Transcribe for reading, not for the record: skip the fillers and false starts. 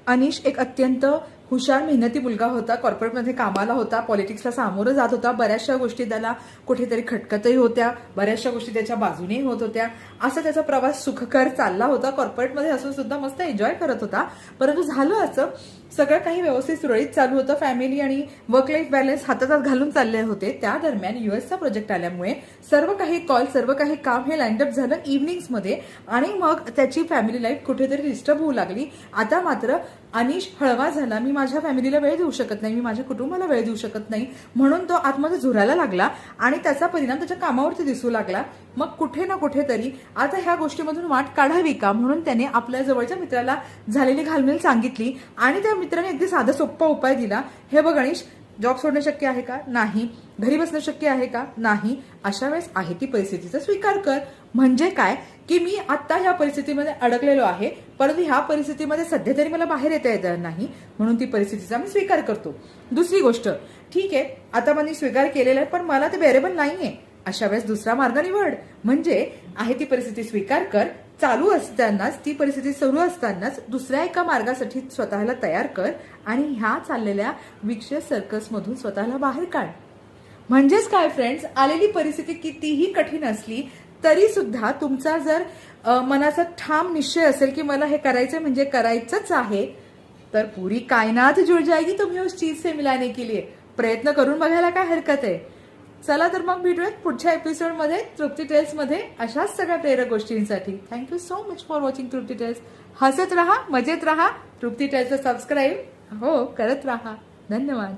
अनिश एक अत्यंत हुशार मेहनती मुलगा होता. कॉर्पोरेटमध्ये कामाला होता, पॉलिटिक्सला सामोरं जात होता. बऱ्याचशा गोष्टी त्याला कुठेतरी खटकतही होत्या, बऱ्याचशा गोष्टी त्याच्या बाजूनेही होत होत्या. असा त्याचा प्रवास सुखकर चालला होता. कॉर्पोरेटमध्ये असून सुद्धा मस्त एन्जॉय करत होता. परंतु झालं असं, सगळं काही व्यवस्थित सुरळीत चालू होतं. फॅमिली आणि वर्क लाईफ बॅलन्स हातात घालून चालले होते. त्या दरम्यान युएसचा प्रोजेक्ट आल्यामुळे सर्व काही कॉल, सर्व काही काम हे लाईनअप झालं इव्हनिंग्समध्ये आणि मग त्याची फॅमिली लाईफ कुठेतरी डिस्टर्ब होऊ लागली. आता मात्र अनिश हळवा झाला. मी माझ्या फॅमिलीला वेळ देऊ शकत नाही, मी माझ्या कुटुंबाला वेळ देऊ शकत नाही, म्हणून तो आतमध्ये झुरायला लागला आणि त्याचा परिणाम त्याच्या कामावरती दिसू लागला. मग कुठे ना कुठेतरी आता ह्या गोष्टीमधून वाट काढावी का म्हणून त्याने आपल्या जवळच्या मित्राला झालेली घालमेल सांगितली आणि त्या मित्राने अगदी साधा सोप्पा उपाय दिला. हे बघ अनिश, जॉब सोडणं शक्य आहे का? नाही. घरी बसणं शक्य आहे का? नाही. अशा वेळेस आहे ती परिस्थितीचा स्वीकार कर. म्हणजे काय की मी आता ह्या परिस्थितीमध्ये अडकलेलो आहे, परंतु ह्या परिस्थितीमध्ये सध्या तरी मला बाहेर येता येणार नाही, म्हणून ती परिस्थितीचा मी स्वीकार करतो. दुसरी गोष्ट, ठीक आहे आता मी स्वीकार केलेला आहे पण मला ते बेरेबल नाहीये. अशा वेळेस दुसरा मार्ग निवड. म्हणजे आहे ती परिस्थिती स्वीकार कर. चालू असतानाच, ती परिस्थिती सुरू असतानाच दुसऱ्या एका मार्गासाठी स्वतःला तयार कर आणि ह्या चाललेल्या विक्षेप सर्कसमधून स्वतःला बाहेर काढ. म्हणजेच काय फ्रेंड्स, आलेली परिस्थिती कितीही कठीण असली तरी सुद्धा तुमचा जर मनाचा ठाम निश्चय असेल की मला हे करायचं म्हणजे करायचंच आहे, तर पुरी कायनात जुळ जाएगी तुम्ही उस चीज से मिलाने के लिए. प्रयत्न करून बघायला काय हरकत आहे. चला तर मग भेटूयात पुढच्या एपिसोडमध्ये तृप्ती टेल्समध्ये अशाच सगळ्या प्रेरक गोष्टींसाठी. Thank you so much for watching Trupti tales. हसत राहा, मजेत राहा. तृप्ती टेल्सचं सबस्क्राईब करत राहा. धन्यवाद.